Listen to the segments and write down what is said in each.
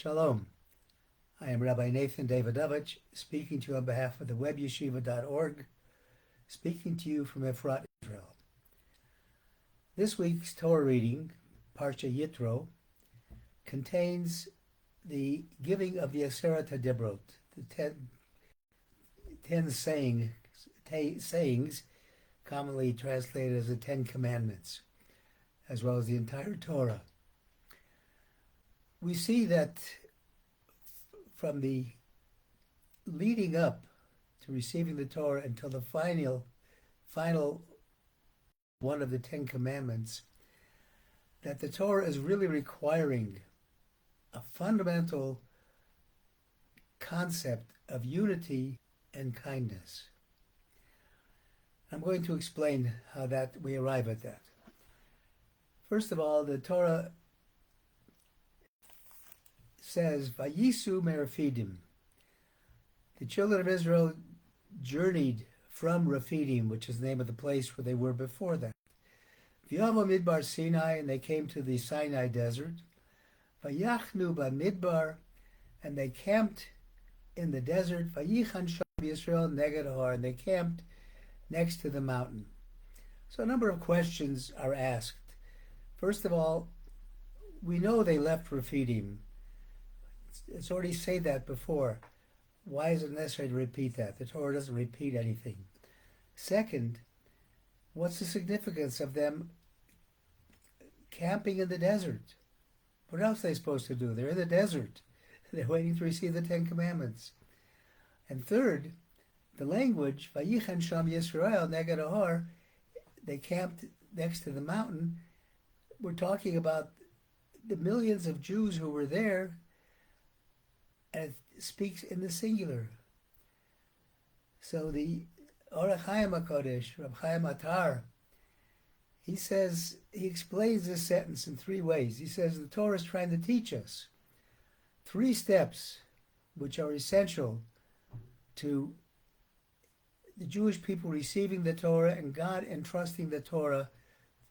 Shalom. I am Rabbi Nathan Davidovich, speaking to you on behalf of the webyeshiva.org, speaking to you from Aserot Israel. This week's Torah reading, Parsha Yitro, contains the giving of the Aserot Hadibrot, the ten sayings, commonly translated as the Ten Commandments, as well as the entire Torah. We see that from the leading up to receiving the Torah until the final one of the Ten Commandments, that the Torah is really requiring a fundamental concept of unity and kindness. I'm going to explain how that we arrive at that. First of all, the Torah says, Vayisu Merafidim. The children of Israel journeyed from Rafidim, which is the name of the place where they were before that. V'yavo Midbar Sinai, and they came to the Sinai desert. Vayachnu Bamidbar, and they camped in the desert. Vayichan Sham Yisrael Neged Har, and they camped next to the mountain. So a number of questions are asked. First of all, we know they left Rafidim. It's already said that before. Why is it necessary to repeat that? The Torah doesn't repeat anything. Second, what's the significance of them camping in the desert? What else are they supposed to do? They're in the desert. They're waiting to receive the Ten Commandments. And third, the language, Vayichan Sham Yisrael Neged Har, they camped next to the mountain. We're talking about the millions of Jews who were there, and it speaks in the singular. So the Orach Chaim HaKodesh, Rabbi Chaim Atar, he explains this sentence in three ways. He says the Torah is trying to teach us three steps which are essential to the Jewish people receiving the Torah and God entrusting the Torah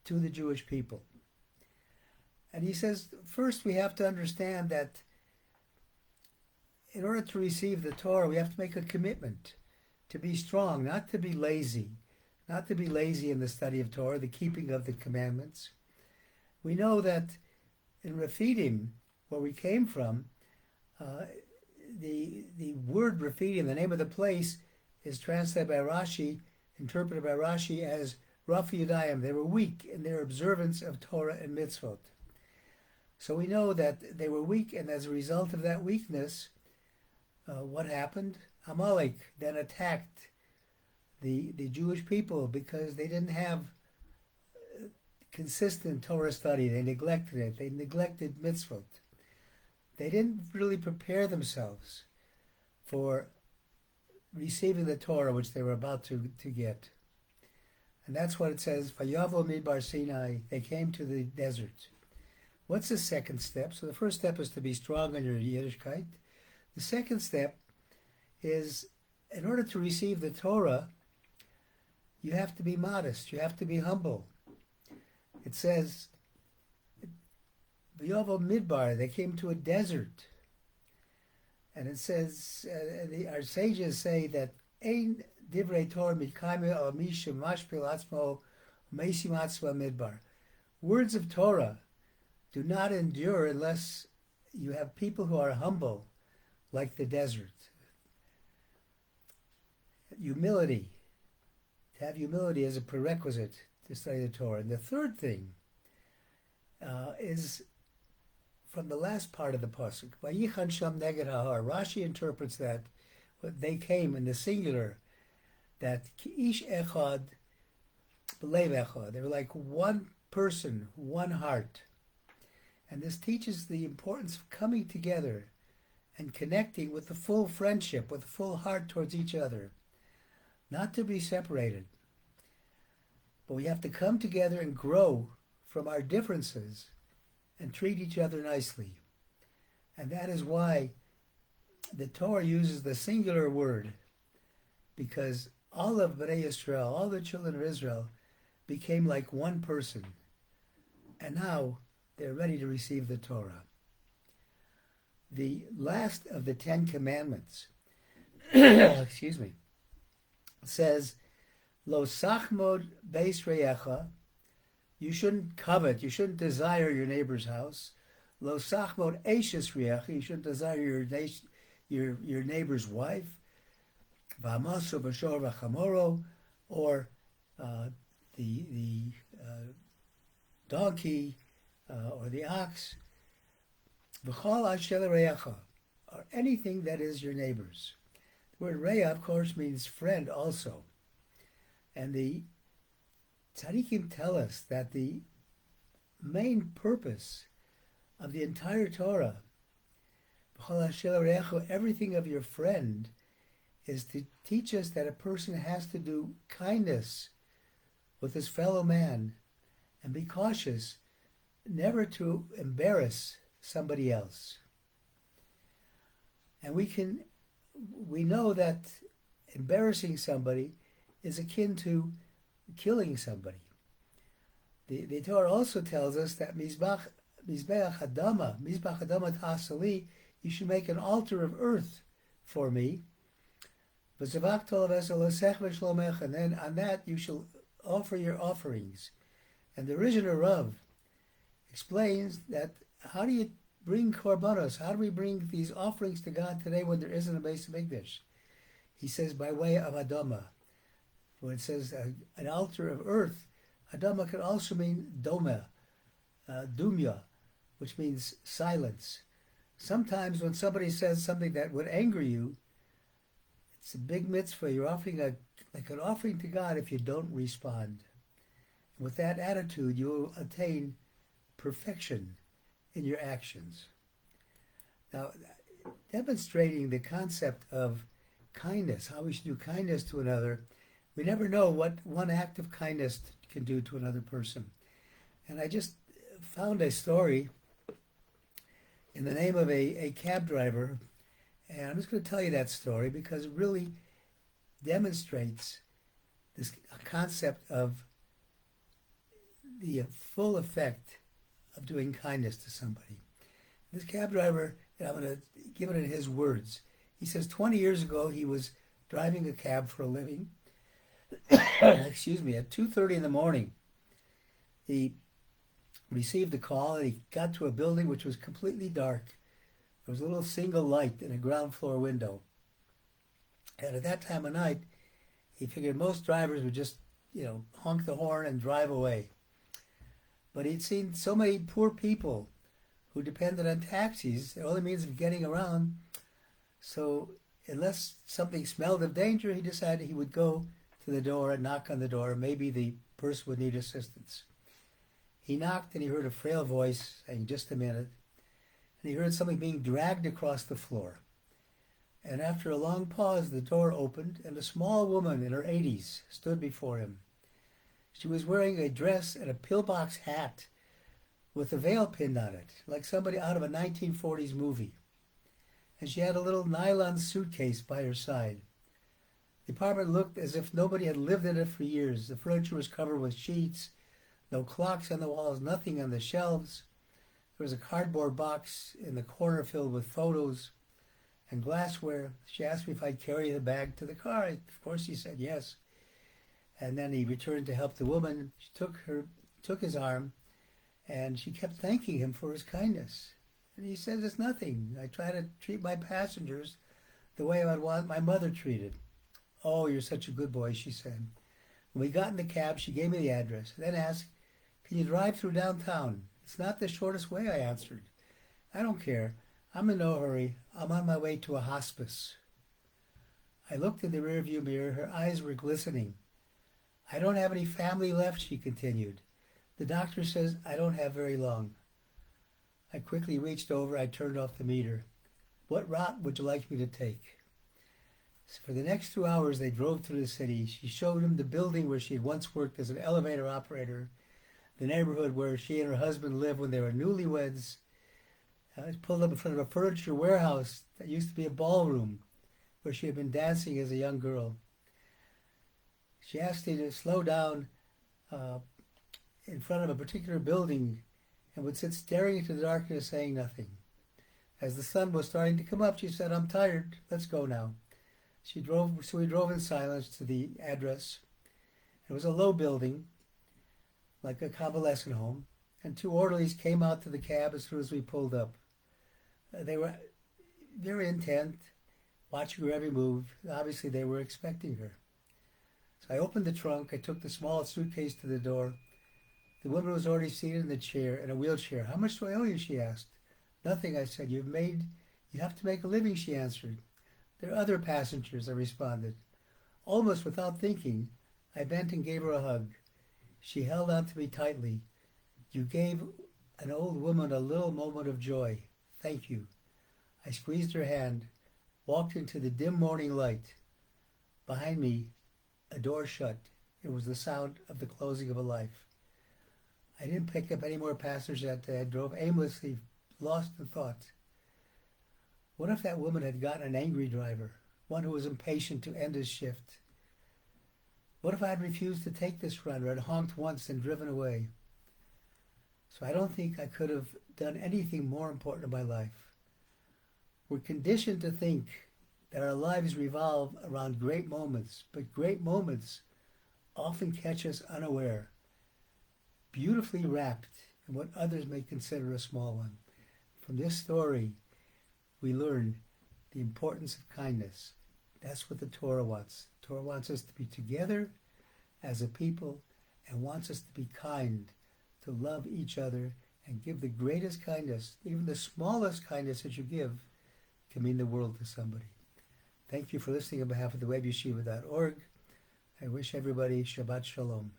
to the Jewish people. And he says, first we have to understand that in order to receive the Torah, we have to make a commitment to be strong, not to be lazy, not to be lazy in the study of Torah, the keeping of the commandments. We know that in Rafidim, where we came from, the word Rafidim, the name of the place, is translated by Rashi, interpreted by Rashi as Raf Yudayim. They were weak in their observance of Torah and mitzvot. So we know that they were weak, and as a result of that weakness, what happened? Amalek then attacked the Jewish people because they didn't have consistent Torah study. They neglected it. They neglected mitzvot. They didn't really prepare themselves for receiving the Torah which they were about to get. And that's what it says, Vayavo Midbar Sinai, they came to the desert. What's the second step? So the first step is to be strong in your Yiddishkeit. The second step is, in order to receive the Torah, you have to be modest, you have to be humble. It says, V'yovo Midbar, they came to a desert. And it says, our sages say that, Ein divrei Torah mitkayme al mi shemashpil atzmo meisim atzma midbar. Words of Torah do not endure unless you have people who are humble, like the desert. Humility. To have humility is a prerequisite to study the Torah. And the third thing is from the last part of the pasuk. Vayichan Sham Neged Har. Rashi interprets that they came in the singular, that Ish Echad B'lev Echad. They were like one person, one heart. And this teaches the importance of coming together and connecting with the full friendship, with the full heart towards each other. Not to be separated. But we have to come together and grow from our differences and treat each other nicely. And that is why the Torah uses the singular word, because all of Bnei Yisrael, all the children of Israel, became like one person. And now they're ready to receive the Torah. the last of the Ten Commandments, excuse me, says, Lo sachmod beis reyecha, you shouldn't covet, you shouldn't desire your neighbor's house. Lo sachmod eshes reyecha, you shouldn't desire your neighbor's wife. V'amaso b'shor v'chamoro, or the donkey or the ox. V'chol asher reyecha, or anything that is your neighbor's. The word reya, of course, means friend also. And the tzaddikim tell us that the main purpose of the entire Torah, everything of your friend, is to teach us that a person has to do kindness with his fellow man and be cautious never to embarrass somebody else. And we know that embarrassing somebody is akin to killing somebody. The Torah also tells us that Mizbeach Adama Ta'asali, you should make an altar of earth for me. And then on that you shall offer your offerings. And the Rishon Rav explains that how do you bring korbanos? How do we bring these offerings to God today when there isn't a Beis Hamikdash? He says by way of Adama. When it says an altar of earth, Adama can also mean Doma, Dumya, which means silence. Sometimes when somebody says something that would anger you, it's a big mitzvah. You're offering like an offering to God if you don't respond. And with that attitude, you will attain perfection in your actions. Now, demonstrating the concept of kindness, how we should do kindness to another, we never know what one act of kindness can do to another person. And I just found a story in the name of a cab driver, and I'm just going to tell you that story because it really demonstrates this concept of the full effect of doing kindness to somebody. This cab driver, and I'm going to give it in his words. He says 20 years ago he was driving a cab for a living. Excuse me, at 2:30 in the morning, he received a call and he got to a building which was completely dark. There was a little single light in a ground floor window. And at that time of night, he figured most drivers would just, honk the horn and drive away. But he'd seen so many poor people who depended on taxis, their only means of getting around. So unless something smelled of danger, he decided he would go to the door and knock on the door. Maybe the person would need assistance. He knocked and he heard a frail voice saying, "Just a minute." And he heard something being dragged across the floor. And after a long pause, the door opened and a small woman in her 80s stood before him. She was wearing a dress and a pillbox hat with a veil pinned on it, like somebody out of a 1940s movie. And she had a little nylon suitcase by her side. The apartment looked as if nobody had lived in it for years. The furniture was covered with sheets, no clocks on the walls, nothing on the shelves. There was a cardboard box in the corner filled with photos and glassware. She asked me if I'd carry the bag to the car. Of course, he said yes. And then he returned to help the woman. She took his arm, and she kept thanking him for his kindness. And he says, "It's nothing. I try to treat my passengers the way I would want my mother treated." "Oh, you're such a good boy," she said. When we got in the cab, she gave me the address, then asked, "Can you drive through downtown?" "It's not the shortest way," I answered. "I don't care. I'm in no hurry. I'm on my way to a hospice." I looked in the rearview mirror. Her eyes were glistening. "I don't have any family left," she continued. "The doctor says I don't have very long." I quickly reached over. I turned off the meter. "What route would you like me to take?" So for the next 2 hours, they drove through the city. She showed him the building where she had once worked as an elevator operator, the neighborhood where she and her husband lived when they were newlyweds. I pulled up in front of a furniture warehouse that used to be a ballroom where she had been dancing as a young girl. She asked me to slow down in front of a particular building and would sit staring into the darkness saying nothing. As the sun was starting to come up, she said, "I'm tired. Let's go now." So we drove in silence to the address. It was a low building, like a convalescent home, and two orderlies came out to the cab as soon as we pulled up. They were very intent, watching her every move. Obviously, they were expecting her. So I opened the trunk. I took the small suitcase to the door. The woman was already seated in the chair, in a wheelchair. "How much do I owe you?" she asked. "Nothing," I said. You have to make a living," she answered. "There are other passengers," I responded. Almost without thinking, I bent and gave her a hug. She held on to me tightly. "You gave an old woman a little moment of joy. Thank you." I squeezed her hand, walked into the dim morning light. Behind me, a door shut. It was the sound of the closing of a life. I didn't pick up any more passengers that day. I drove aimlessly, lost in thought. What if that woman had gotten an angry driver, one who was impatient to end his shift? What if I had refused to take this run, or had honked once and driven away? So I don't think I could have done anything more important in my life. We're conditioned to think that our lives revolve around great moments, but great moments often catch us unaware, beautifully wrapped in what others may consider a small one. From this story, we learn the importance of kindness. That's what the Torah wants. The Torah wants us to be together as a people and wants us to be kind, to love each other and give the greatest kindness. Even the smallest kindness that you give can mean the world to somebody. Thank you for listening on behalf of the webyeshiva.org. I wish everybody Shabbat Shalom.